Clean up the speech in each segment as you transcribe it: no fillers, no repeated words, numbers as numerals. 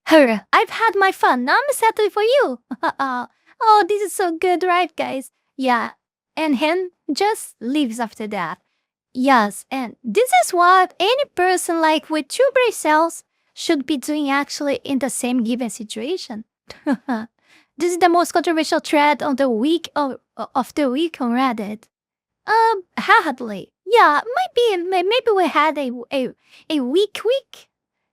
I've had my fun. Now I'm settling for you. Oh, this is so good, right, guys? Yeah. And him just leaves after that. Yes, and this is what any person like with two brain cells should be doing actually in the same given situation. This is the most controversial thread on the week of the week on Reddit. Hardly. Yeah, maybe we had a weak week.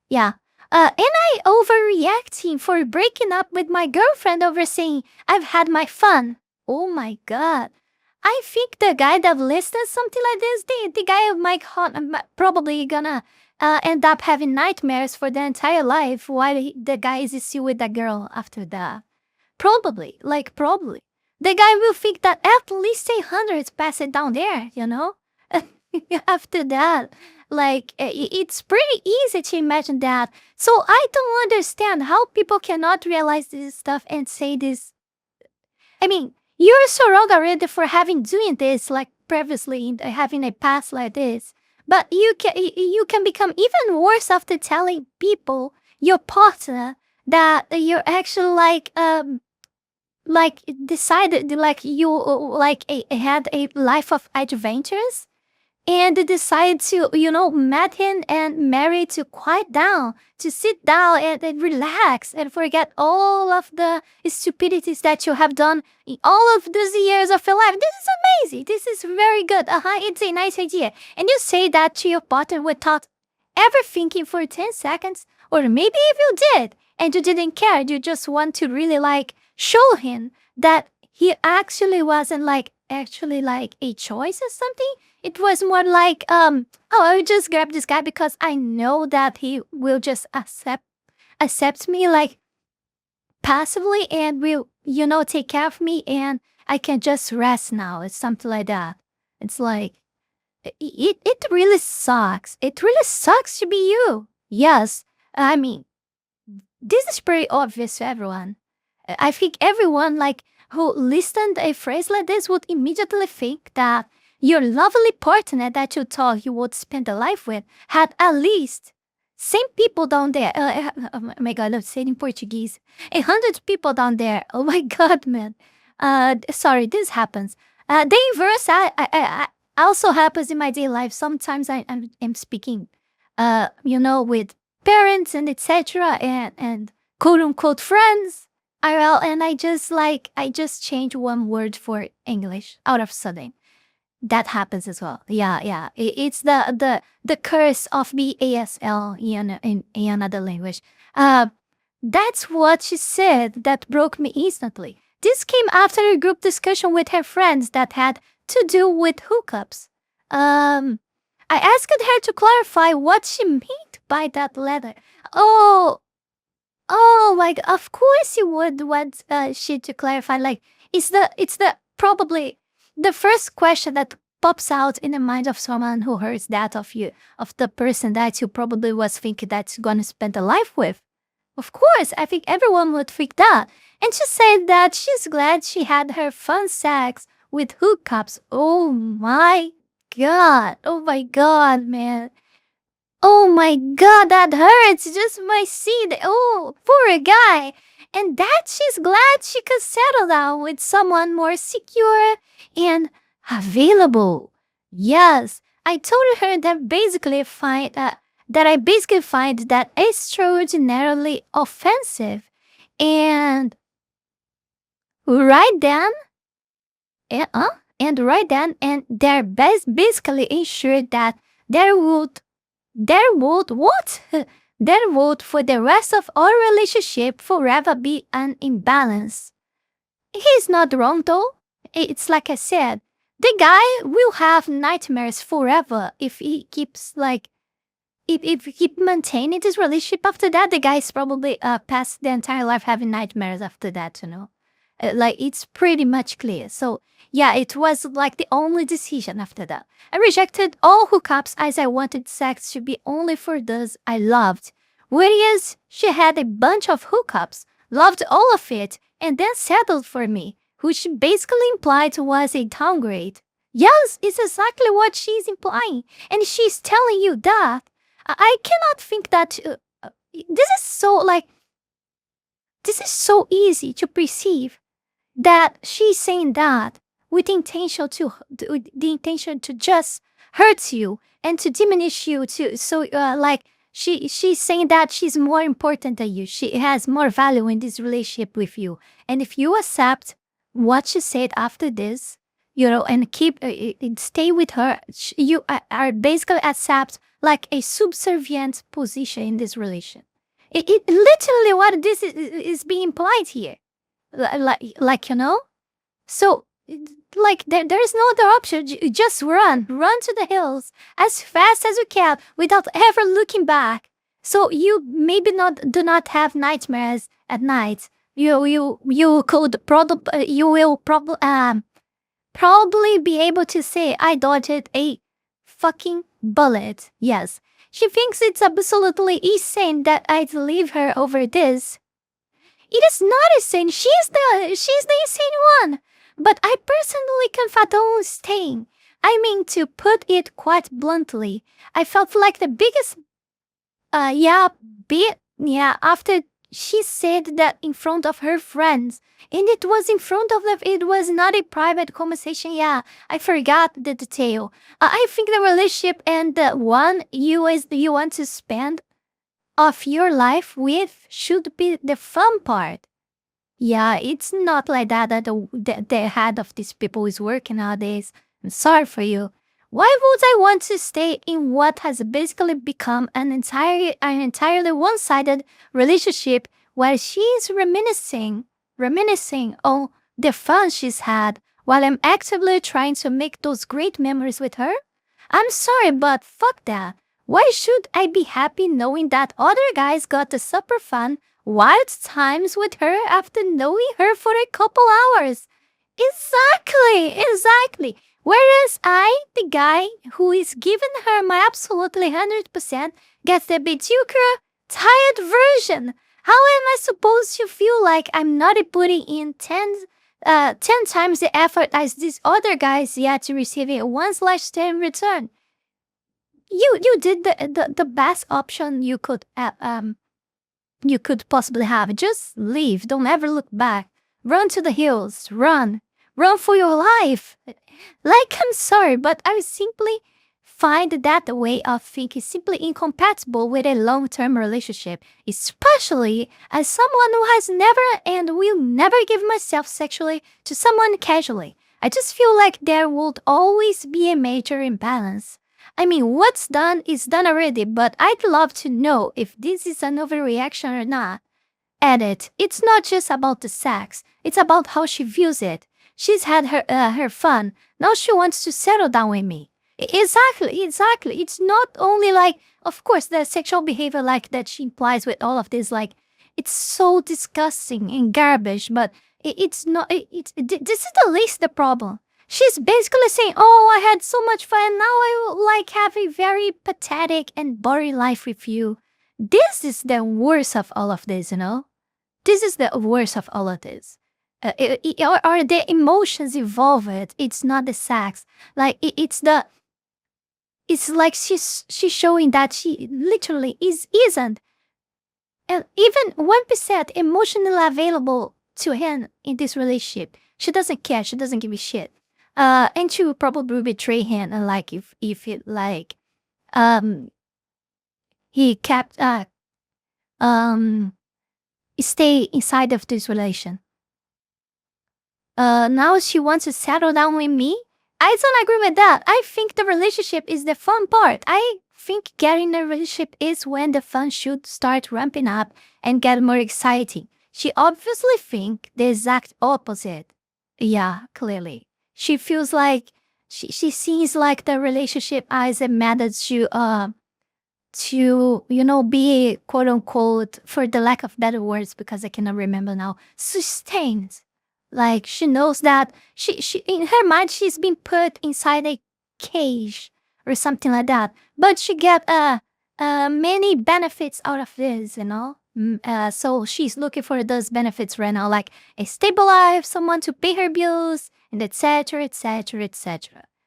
Yeah. And I overreacting for breaking up with my girlfriend over saying I've had my fun. Oh my god. I think the guy that listed something like this, the guy might probably gonna end up having nightmares for the entire life while the guy is still with the girl after that. Probably. The guy will think that at least 800 pass it down there, you know? After that, it's pretty easy to imagine that. So I don't understand how people cannot realize this stuff and say this. I mean, you're so wrong already for doing this like previously, having a past like this. But you can become even worse after telling people, your partner, that you're actually decided you had a life of adventures and decide to met him and marry to quiet down, to sit down and relax and forget all of the stupidities that you have done in all of these years of your life. This is amazing. This is very good. It's a nice idea. And you say that to your partner without ever thinking for 10 seconds, or maybe if you did and you didn't care, you just want to really show him that he actually wasn't actually a choice or something. It was more I will just grab this guy because I know that he will just accept me passively and will, take care of me and I can just rest now. It's something like that. It's it really sucks. It really sucks to be you. Yes, I mean, this is pretty obvious to everyone. I think everyone who listened a phrase like this would immediately think that your lovely partner that you thought you would spend a life with had at least same people down there. Oh my god, I'm saying in Portuguese. 100 people down there. Oh my god, man. Sorry, this happens. The inverse I also happens in my daily life. Sometimes I'm speaking, with parents and etc. and quote unquote friends. And I just change one word for English out of sudden. That happens as well. Yeah. It's the curse of BASL in another language. That's what she said that broke me instantly. This came after a group discussion with her friends that had to do with hookups. I asked her to clarify what she meant by that letter. Oh, of course you would want she to clarify. It's the probably the first question that pops out in the mind of someone who hears that of you, of the person that you probably was thinking that's gonna spend a life with. Of course, I think everyone would think that. And she said that she's glad she had her fun sex with hookups. Oh my god, man. Oh my god, that hurts. Just my seed. Oh, poor guy. And that she's glad she could settle down with someone more secure and available. Yes, I told her that I basically find that extraordinarily offensive. And right then, they're basically ensured that there would for the rest of our relationship forever be an imbalance. He's not wrong though. It's like I said, the guy will have nightmares forever if he keeps if he keep maintaining this relationship after that. The guy's probably past the entire life having nightmares after that, it's pretty much clear. So yeah, it was the only decision after that. I rejected all hookups as I wanted sex to be only for those I loved. Whereas she had a bunch of hookups, loved all of it, and then settled for me, which basically implied was a downgrade. Yes, it's exactly what she's implying. And she's telling you that. I cannot think that... this is so This is so easy to perceive that she's saying that with the intention to just hurt you and to diminish you too. So like she's saying that she's more important than you. She has more value in this relationship with you. And if you accept what she said after this, and stay with her, you are basically accept like a subservient position in this relation. It literally what this is being implied here. So, like, there is no other option. Just run to the hills as fast as you can without ever looking back. So you maybe do not have nightmares at night. You will probably be able to say, I dodged a fucking bullet. Yes, she thinks it's absolutely insane that I'd leave her over this. It is not insane. She's the insane one. But I personally can fathom staying. I mean, to put it quite bluntly, I felt like the biggest after she said that in front of her friends. And it was in front of them. It was not a private conversation. Yeah, I forgot the detail. I think the relationship and the one you want to spend of your life with should be the fun part. Yeah, it's not like that the head of these people is working nowadays. I'm sorry for you. Why would I want to stay in what has basically become an entirely one-sided relationship where she's reminiscing on the fun she's had while I'm actively trying to make those great memories with her? I'm sorry, but fuck that. Why should I be happy knowing that other guys got the super fun, wild times with her after knowing her for a couple hours? Exactly. Whereas I, the guy who is giving her my absolutely 100%, gets the mediocre, tired version. How am I supposed to feel like I'm not putting in 10 times the effort as these other guys yet to receive a 1/10 return? You did the best option you could possibly have. Just leave. Don't ever look back. Run to the hills. Run for your life. Like, I'm sorry, but I simply find that the way of thinking is simply incompatible with a long-term relationship, especially as someone who has never and will never give myself sexually to someone casually. I just feel like there would always be a major imbalance. I mean, what's done is done already, but I'd love to know if this is an overreaction or not. Edit. It's not just about the sex. It's about how she views it. She's had her fun. Now she wants to settle down with me. Exactly. It's not only like, of course, the sexual behavior like that she implies with all of this, like, it's so disgusting and garbage, but it's not, this is the least the problem. She's basically saying, oh, I had so much fun, now I will like have a very pathetic and boring life with you. This is the worst of all of this, This is the worst of all of this. Are the emotions involved? It's not the sex. Like, it's like she's showing that she literally isn't. And even 1% emotionally available to him in this relationship. She doesn't care. She doesn't give a shit. And she will probably betray him. Like if it like, he kept stay inside of this relation. Now she wants to settle down with me. I don't agree with that. I think the relationship is the fun part. I think getting a relationship is when the fun should start ramping up and get more exciting. She obviously thinks the exact opposite. Yeah, clearly. She feels like she sees like the relationship as a method to be quote unquote, for the lack of better words, because I cannot remember now, sustained. Like, she knows that she in her mind she's been put inside a cage or something like that. But she get many benefits out of this, so she's looking for those benefits right now, like a stable life, someone to pay her bills, and etc.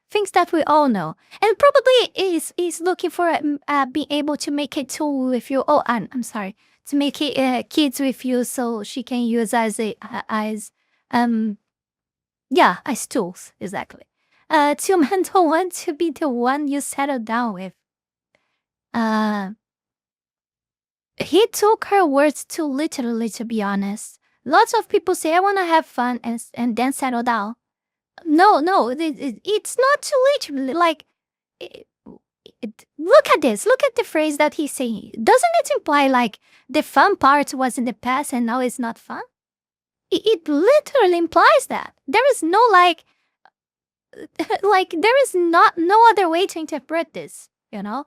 Things that we all know, and probably is looking for being able to make a tool with you. Oh, I'm sorry, make kids with you so she can use as tools, exactly. Two men don't want to be the one you settle down with. He took her words too literally, to be honest. Lots of people say, I want to have fun and then settle down. No, it's not too literally. Like, look at this. Look at the phrase that he's saying. Doesn't it imply, like, the fun part was in the past and now it's not fun? It literally implies that. There is no, there is no other way to interpret this, you know?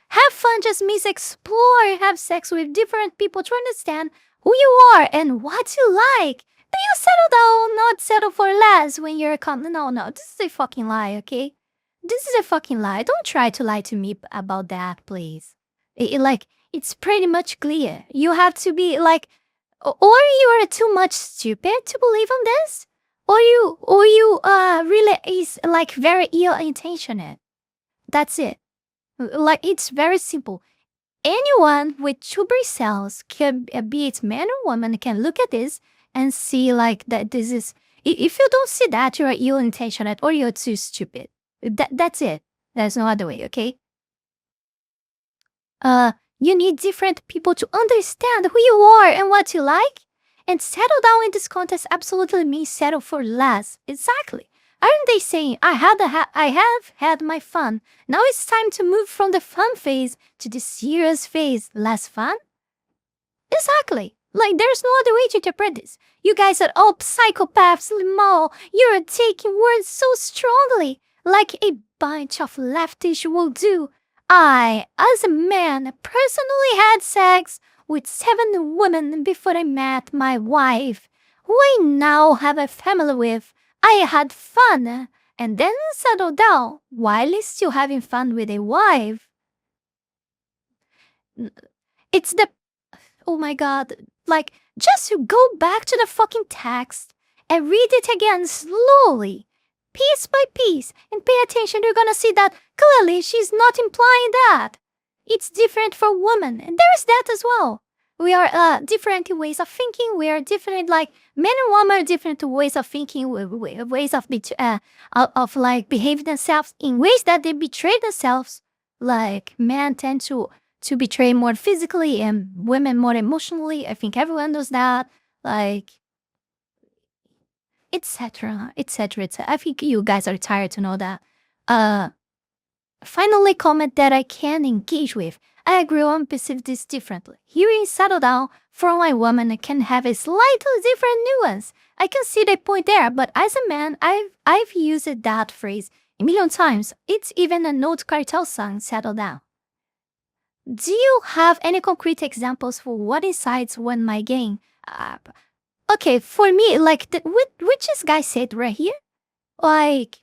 Have fun just means explore, have sex with different people to understand who you are and what you like. Then you settle down, not settle for less when you're No, this is a fucking lie, okay? This is a fucking lie. Don't try to lie to me about that, please. It's pretty much clear. You have to be like, or you are too much stupid to believe on this, or you really is like very ill-intentioned. That's it. Like, it's very simple. Anyone with two brain cells, be it man or woman, can look at this and see like that this is... If you don't see that, you're ill-intentioned or you're too stupid. That's it. There's no other way, okay? You need different people to understand who you are and what you like. And settle down in this context absolutely means settle for less. Exactly. Aren't they saying, I have had my fun. Now it's time to move from the fun phase to the serious phase. Less fun? Exactly. Like, there's no other way to interpret this. You guys are all psychopaths, Limo. You're taking words so strongly, like a bunch of leftish will do. I, as a man, personally had sex with 7 women before I met my wife, who I now have a family with. I had fun, and then settled down, while still having fun with a wife. It's the... Oh my god. Like, just go back to the fucking text and read it again slowly, piece by piece, and pay attention. You're gonna see that clearly she's not implying that. It's different for women, and there's that as well. We are different ways of thinking. We are different, like, men and women are different ways of thinking, ways of behaving themselves in ways that they betray themselves. Like, men tend to betray more physically and women more emotionally. I think everyone knows that. Like, etc. I think you guys are tired to know that. Finally, comment that I can engage with. I agree on perceive this differently. Hearing settle down from a woman can have a slightly different nuance. I can see the point there, but as a man, I've used that phrase a million times. It's even an old cartel song, settle down. Do you have any concrete examples for what incites one might gain? Okay, for me, like, which this guy said right here? Like,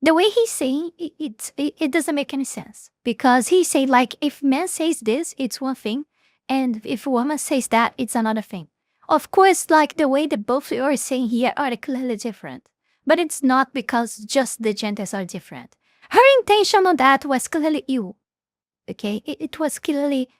the way he's saying it doesn't make any sense, because he said, like, if man says this, it's one thing, and if a woman says that, it's another thing. Of course, like, the way that both you are saying here are clearly different, but it's not because just the genders are different. Her intention on that was clearly ill. Okay, it was clearly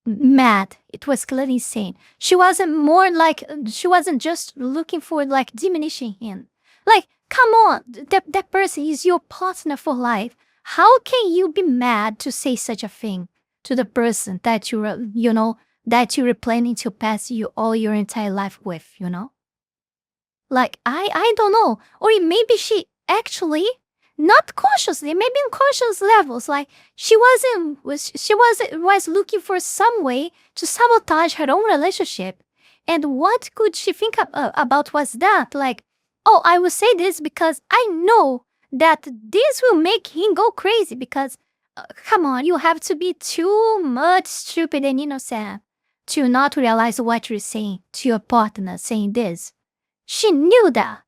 mad. It was clearly insane. She wasn't just looking for, like, diminishing him. Like, come on, that person is your partner for life. How can you be mad to say such a thing to the person that you're planning to pass all your entire life with, Like, I don't know. Or maybe she actually, not cautiously, maybe in cautious levels, like, she was looking for some way to sabotage her own relationship. And what could she think about was that, like, oh, I will say this because I know that this will make him go crazy, because, come on, you have to be too much stupid and innocent to not realize what you're saying to your partner saying this. She knew that.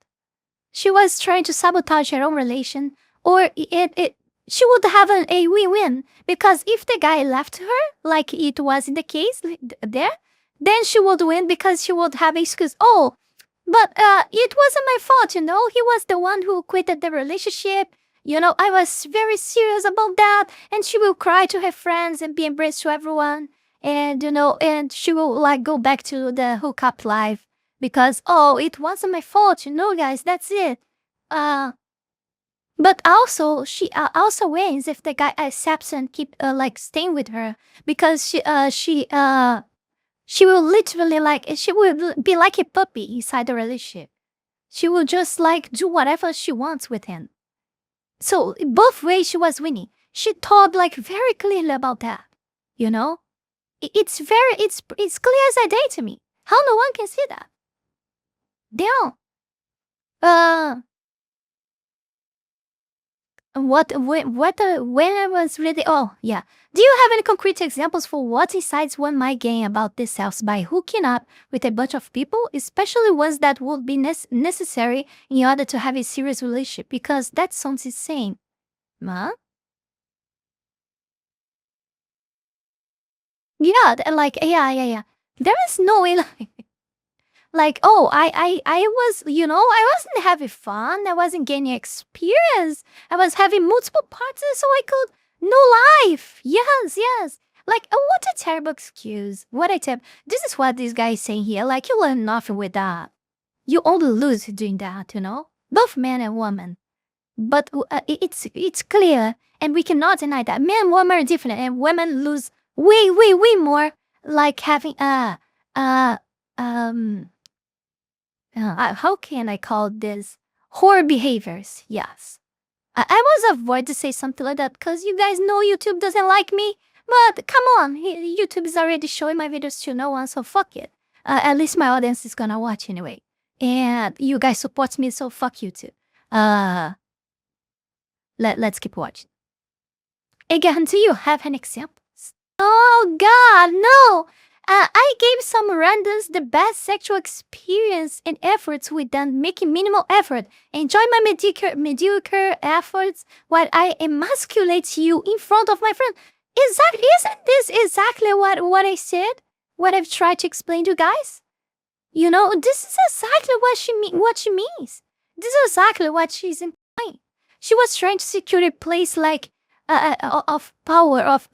She was trying to sabotage her own relation, or she would have a win-win, because if the guy left her, like it was in the case there, then she would win because she would have an excuse. Oh, but it wasn't my fault, He was the one who quitted the relationship. I was very serious about that. And she will cry to her friends and be embraced to everyone. And, and she will like go back to the hookup life because, oh, it wasn't my fault. Guys, that's it. But also, she also wins if the guy accepts and keep like staying with her because she will literally she will be like a puppy inside the relationship. She will just like do whatever she wants with him. So both ways she was winning. She thought like very clearly about that. It's clear as a day to me. How no one can see that? Damn. When I was really, oh yeah. Do you have any concrete examples for what insights one might gain about themselves by hooking up with a bunch of people, especially ones that would be necessary in order to have a serious relationship? Because that sounds insane. Huh? Yeah, yeah. There is no way oh, I was, I wasn't having fun. I wasn't gaining experience. I was having multiple parties so I could know life. Yes. What a terrible excuse. This is what this guy is saying here. You learn nothing with that. You only lose doing that, Both man and woman. But it's clear, and we cannot deny that. Men and women are different, and women lose way more, having, how can I call this? Whore behaviors, yes. I was avoid to say something like that because you guys know YouTube doesn't like me. But come on, YouTube is already showing my videos to no one, so fuck it. At least my audience is gonna watch anyway. And you guys support me, so fuck YouTube. Let's keep watching. Again, do you have an example? Oh God, no! I gave some randoms the best sexual experience and efforts with them, making minimal effort. Enjoy my mediocre efforts while I emasculate you in front of my friend. Isn't this exactly what I said? What I've tried to explain to you guys? This is exactly what she means. This is exactly what she's implying. She was trying to secure a place of power, of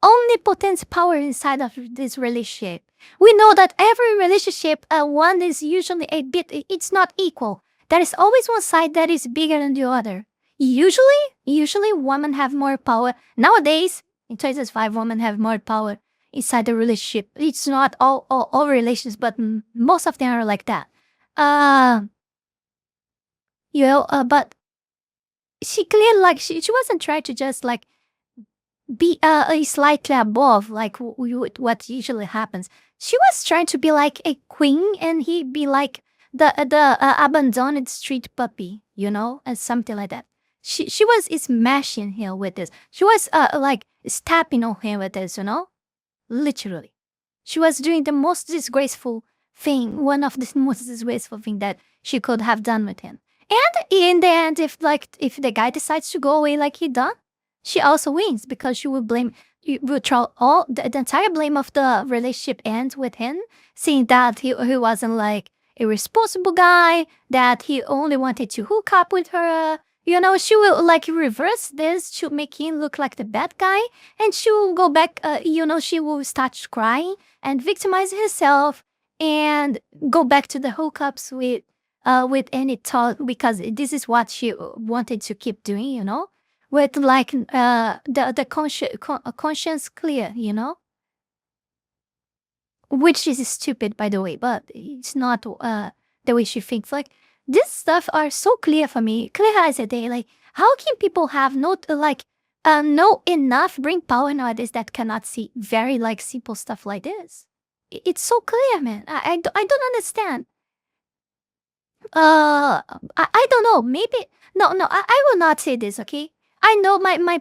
omnipotent power inside of this relationship. We know that every relationship, one is usually it's not equal. There is always one side that is bigger than the other. Usually women have more power. Nowadays, in 2005, women have more power inside the relationship. It's not all relations, but most of them are like that. But she clearly, she wasn't trying to just, be slightly above what usually happens. She was trying to be like a queen, and he be like the abandoned street puppy, and something like that. She was smashing him with this. She was stepping on him with this, literally. She was doing the most disgraceful thing, one of the most disgraceful thing that she could have done with him. And in the end, if the guy decides to go away like he done, she also wins because she will throw all the entire blame of the relationship ends with him, seeing that he wasn't a responsible guy, that he only wanted to hook up with her. She will reverse this to make him look like the bad guy, and she will go back. She will start crying and victimize herself and go back to the hookups with any thought, because this is what she wanted to keep doing. With the conscience clear, which is stupid, by the way, but it's not the way she thinks. This stuff are so clear for me, clear as a day. How can people have no enough brain power nowadays that cannot see very simple stuff like this? It's so clear, man. I don't understand. I don't know. Maybe no. I will not say this. Okay. I know my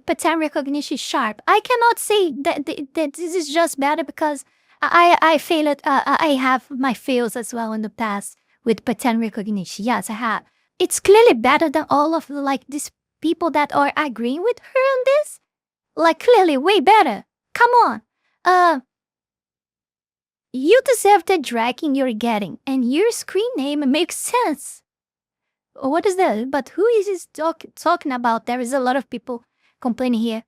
pattern recognition is sharp. I cannot say that this is just better because I failed. I have my fails as well in the past with pattern recognition. Yes, I have. It's clearly better than all of these people that are agreeing with her on this. Clearly way better. Come on. You deserve the dragging you're getting, and your screen name makes sense. what is that? But who is this talking about? There is a lot of people complaining here.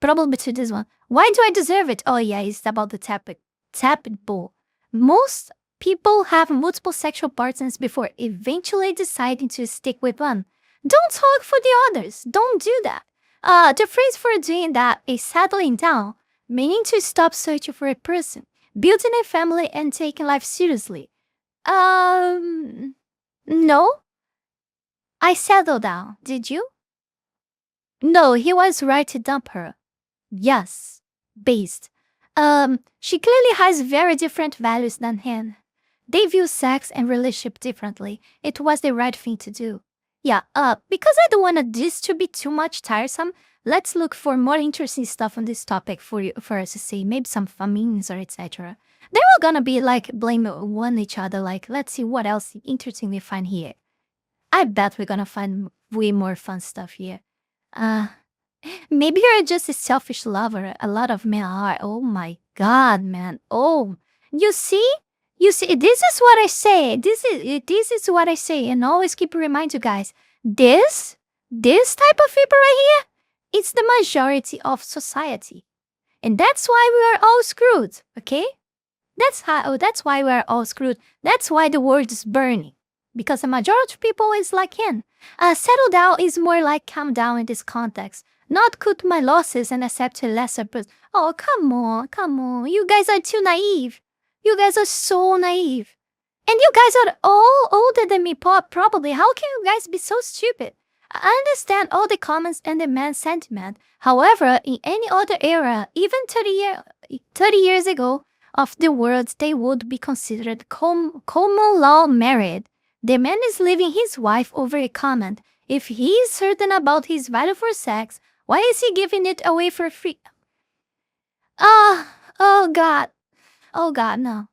Probably to this one. Why do I deserve it? Oh yeah, it's about the tapped bull. Most people have multiple sexual partners before eventually deciding to stick with one. Don't talk for the others. Don't do that. The phrase for doing that is settling down, meaning to stop searching for a person, building a family, and taking life seriously. No. I settled down. Did you? No, he was right to dump her. Yes. Based. She clearly has very different values than him. They view sex and relationship differently. It was the right thing to do. Yeah, because I don't want this to be too much tiresome, let's look for more interesting stuff on this topic for us to see. Maybe some famines or etc. They were gonna be like blame one each other, like let's see what else interesting we find here. I bet we're gonna find way more fun stuff here. Maybe you're just a selfish lover. A lot of men are. Oh my god, man. Oh, you see? This is what I say. This is what I say, and always keep remind you guys. This type of people right here, it's the majority of society, and that's why we are all screwed. Okay, that's why we are all screwed. That's why the world is burning, because the majority of people is like him. Settle down is more like calm down in this context. Not cut my losses and accept a lesser person. Oh, come on. You guys are too naive. You guys are so naive. And you guys are all older than me, probably. How can you guys be so stupid? I understand all the comments and the man's sentiment. However, in any other era, even 30 years ago of the world, they would be considered common law married. The man is leaving his wife over a comment. If he is certain about his value for sex, why is he giving it away for free? Oh God, no.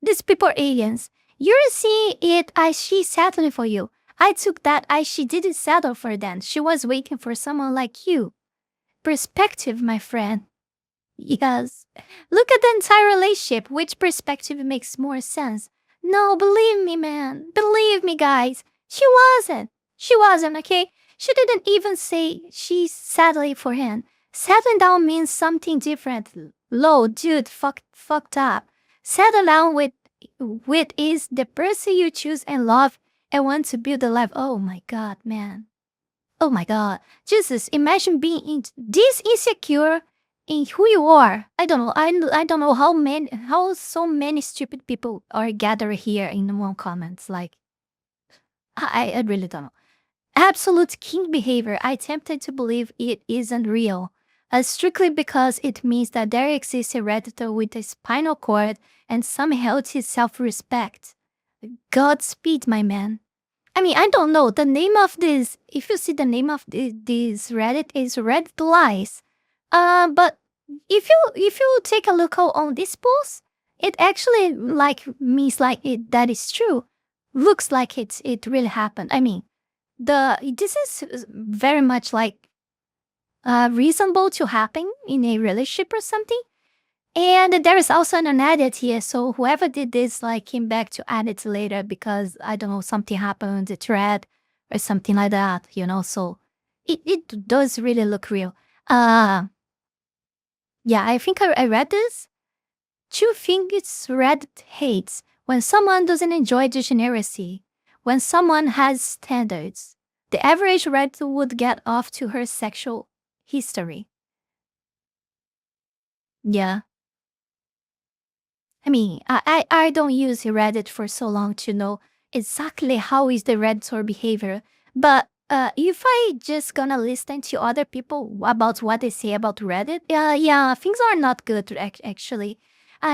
These people are aliens. You're seeing it as she settling for you. I took that as she didn't settle for them. She was waiting for someone like you. Perspective, my friend. Yes. Look at the entire relationship. Which perspective makes more sense? No, believe me, man. Believe me, guys. She wasn't, okay? She didn't even say she's settling for him. Settling down means something different. Low, dude, fucked up. Settle down with is the person you choose and love and want to build a life. Oh my God, man. Oh my God. Jesus, imagine being this insecure in who you are. I don't know. I don't know how so many stupid people are gathered here in one comments. Like, I really don't know. Absolute king behavior. I tempted to believe it isn't real. Strictly because it means that there exists a redditor with a spinal cord and some healthy self-respect. Godspeed, my man. I mean, I don't know. The name of this, if you see the name of this Reddit is Reddit Lies. But if you take a look on this post, it actually like means like that is true. Looks like it really happened. I mean, this is very much like reasonable to happen in a relationship or something. And there is also an edit here, so whoever did this like came back to add it later because I don't know, something happened in the thread or something like that, so it does really look real. Yeah, I think I read this. 2 things Reddit hates: when someone doesn't enjoy degeneracy, when someone has standards. The average Reddit would get off to her sexual history. Yeah. I mean, I don't use Reddit for so long to know exactly how is the Redditor behavior. But if I just gonna listen to other people about what they say about Reddit, yeah, things are not good actually.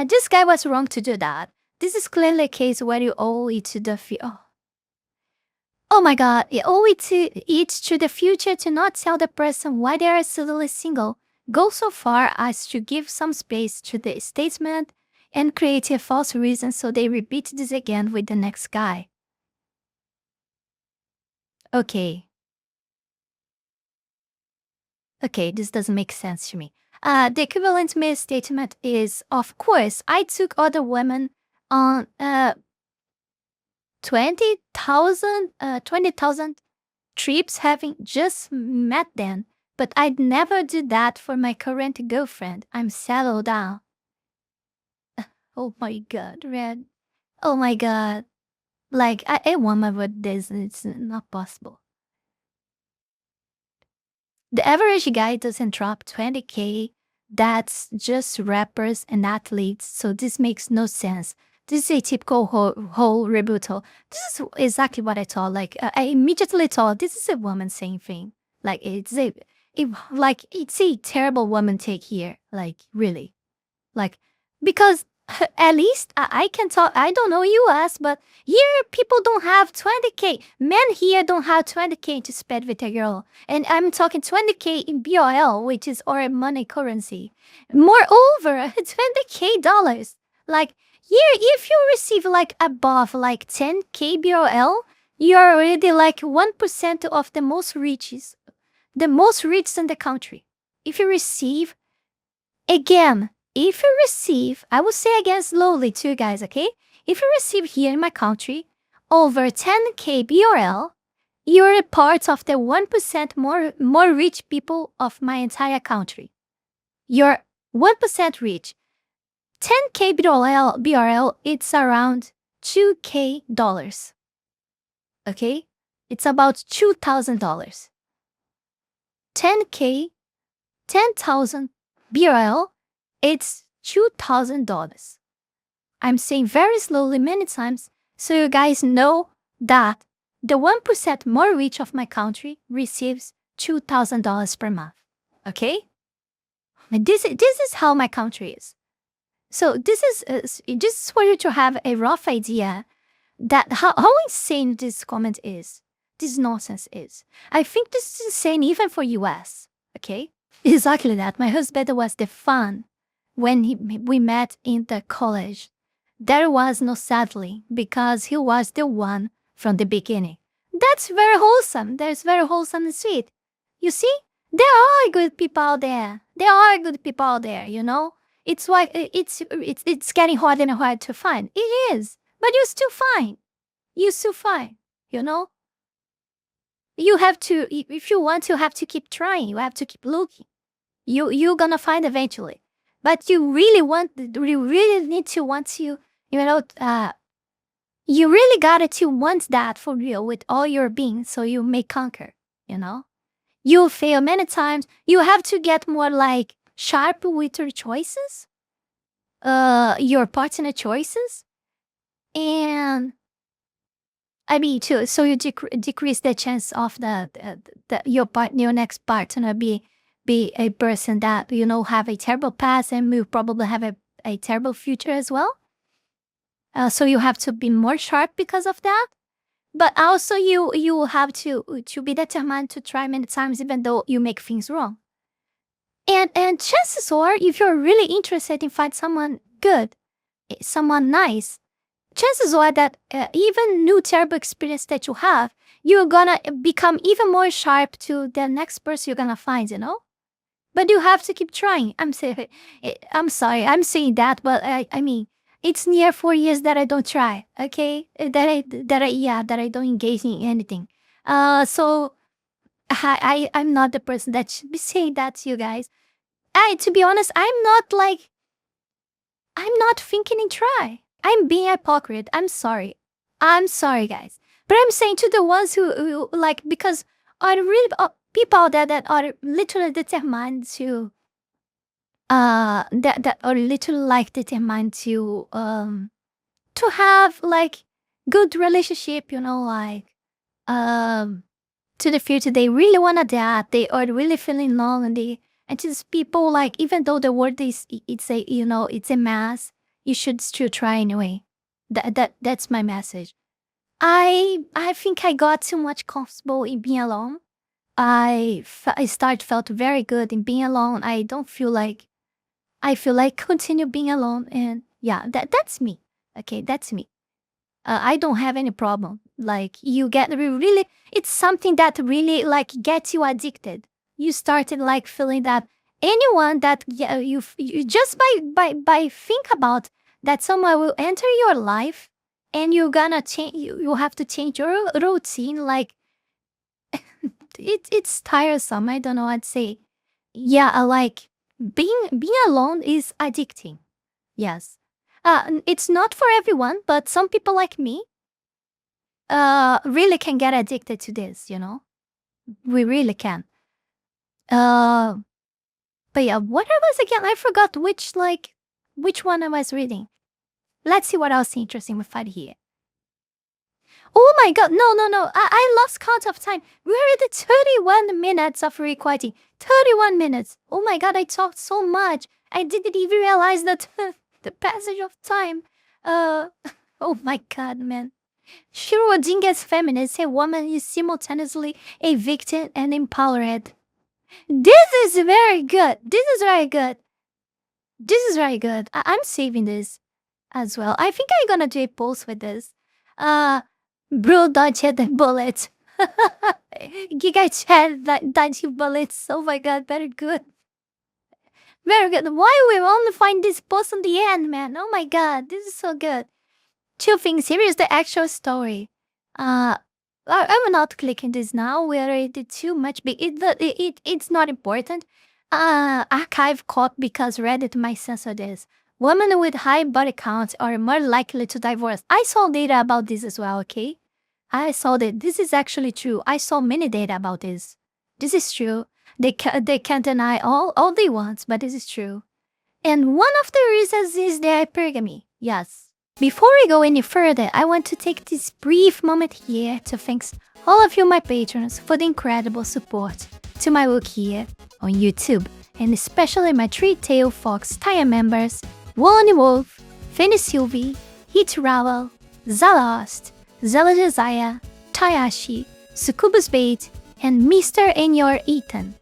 This guy was wrong to do that. This is clearly a case where you owe it to the Oh my God, you owe it to the future to not tell the person why they are suddenly single. Go so far as to give some space to the statement and create a false reason so they repeat this again with the next guy. Okay, this doesn't make sense to me. The equivalent misstatement is, of course, I took other women on, 20,000 trips having just met them. But I'd never do that for my current girlfriend. I'm settled down. Oh my god, Red. Oh my god. Like, a woman with this, it's not possible. The average guy doesn't drop 20K. That's just rappers and athletes, so this makes no sense. This is a typical whole rebuttal. This is exactly what I thought. Like, I immediately thought, this is a woman saying thing. Like, it's a terrible woman take here. Like, really. Like, because at least I can talk. I don't know US, but here people don't have 20K. Men here don't have 20K to spend with a girl. And I'm talking 20K in BRL, which is our money currency. Moreover, 20K dollars. Like, here, if you receive like above like 10K BRL, you're already like 1% of the most rich in the country. If you receive, again, I will say again slowly too, guys, okay? If you receive here in my country over 10K BRL, you're a part of the 1% more rich people of my entire country. You're 1% rich. 10K BRL, it's around $2K. Okay? It's about $2,000. 10K, 10,000 BRL, it's $2,000. I'm saying very slowly many times so you guys know that the 1% more rich of my country receives $2,000 per month. Okay? This is how my country is. So this is just for you to have a rough idea that how insane this comment is. This nonsense is. I think this is insane even for US. Okay? Exactly that. My husband was the fun when we met in the college. There was no settling because he was the one from the beginning. That's very wholesome. That's very wholesome and sweet. You see, there are good people out there. There are good people out there, you know? It's like it's getting harder and harder to find. It is. But you're still fine. You're still fine, you know? You have to, if you want, you have to keep trying. You have to keep looking. You're gonna find eventually. But you really need to want to, you really gotta to want that for real with all your being so you may conquer, you know? You'll fail many times. You have to get more like sharp with your choices, your partner choices. And I mean, too, so you decrease the chance of your next partner be a person that, you know, have a terrible past and will probably have a terrible future as well. So you have to be more sharp because of that. But also you have to be determined to try many times even though you make things wrong. And chances are, if you're really interested in find someone good, someone nice, chances are that even new terrible experience that you have, you're gonna become even more sharp to the next person you're gonna find, you know? But you have to keep trying. I'm sorry, I'm saying that, but I mean, it's near 4 years that I don't try, okay? That I don't engage in anything. So I'm not the person that should be saying that to you guys. To be honest, I'm not thinking in try. I'm being hypocrite. I'm sorry. Guys. But I'm saying to the ones who like, because are really people that are literally determined to, that are literally like determined to have like good relationship, you know, like, to the future. They really want that. They are really feeling lonely. And to these people, like, even though the world it's a mess, you should still try anyway. That's my message. I think I got too much comfortable in being alone. I felt very good in being alone. I feel like continue being alone, and yeah, that's me. Okay, that's me. I don't have any problem. Like, you get really, it's something that really like gets you addicted. You started like feeling that anyone that you just by think about that someone will enter your life and you're gonna change. You have to change your routine. Like it's tiresome. I don't know what to say. Yeah, like being alone is addicting. Yes. It's not for everyone, but some people like me really can get addicted to this, We really can. But yeah, what I was again? I forgot which one I was reading. Let's see what else interesting we find here. Oh my god, no. I lost count of time. We're at the 31 minutes of recording. 31 minutes. Oh my god, I talked so much. I didn't even realize that the passage of time. Oh my god, man. Schrodinger's feminist, a woman is simultaneously a victim and empowered. This is very good. This is very good. I'm saving this as well. I think I'm gonna do a post with this. Bro dodged the bullet. You guys had dodgy bullets. Oh my god, very good. Very good. Why we only find this post on the end, man? Oh my god, this is so good. Two things. Here is the actual story. I'm not clicking this now. We already did too much. It's not important. Archive caught because Reddit might censor this. Women with high body counts are more likely to divorce. I saw data about this as well, okay? I saw that this is actually true. I saw many data about this. This is true. They can't deny all they want, but this is true. And one of the reasons is the hypergamy. Yes. Before we go any further, I want to take this brief moment here to thank all of you, my patrons, for the incredible support to my work here on YouTube, and especially my three-tailed fox Taya members, Ornu, Fenny Sylvy, Heath Rowell, Zalost, Zaela Zhezzaia, Taiashi, SuccubusBait, and Mr. and your Eaton.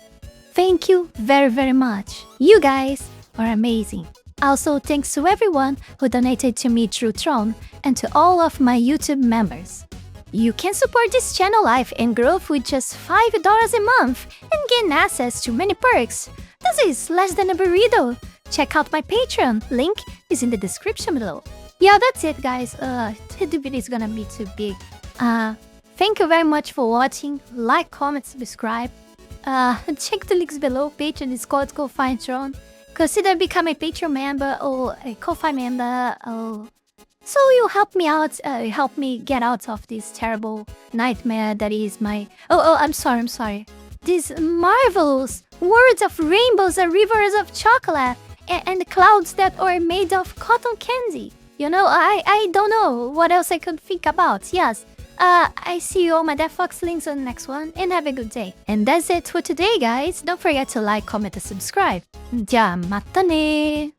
Thank you very, very much. You guys are amazing. Also, thanks to everyone who donated to me through Tron and to all of my YouTube members. You can support this channel life and growth with just $5 a month and gain access to many perks. This is less than a burrito. Check out my Patreon, link is in the description below. Yeah, that's it guys, the video is gonna be too big. Thank you very much for watching, like, comment, subscribe. Check the links below, Patreon, Discord, go find Tron. Consider becoming a Patreon member or a Ko-Fi member, so you help me out, help me get out of this terrible nightmare that is my... I'm sorry. These marvelous words of rainbows and rivers of chocolate and clouds that are made of cotton candy. I don't know what else I could think about, yes. I see you all my Fox links on the next one, and have a good day. And that's it for today, guys. Don't forget to like, comment, and subscribe. じゃあ、またね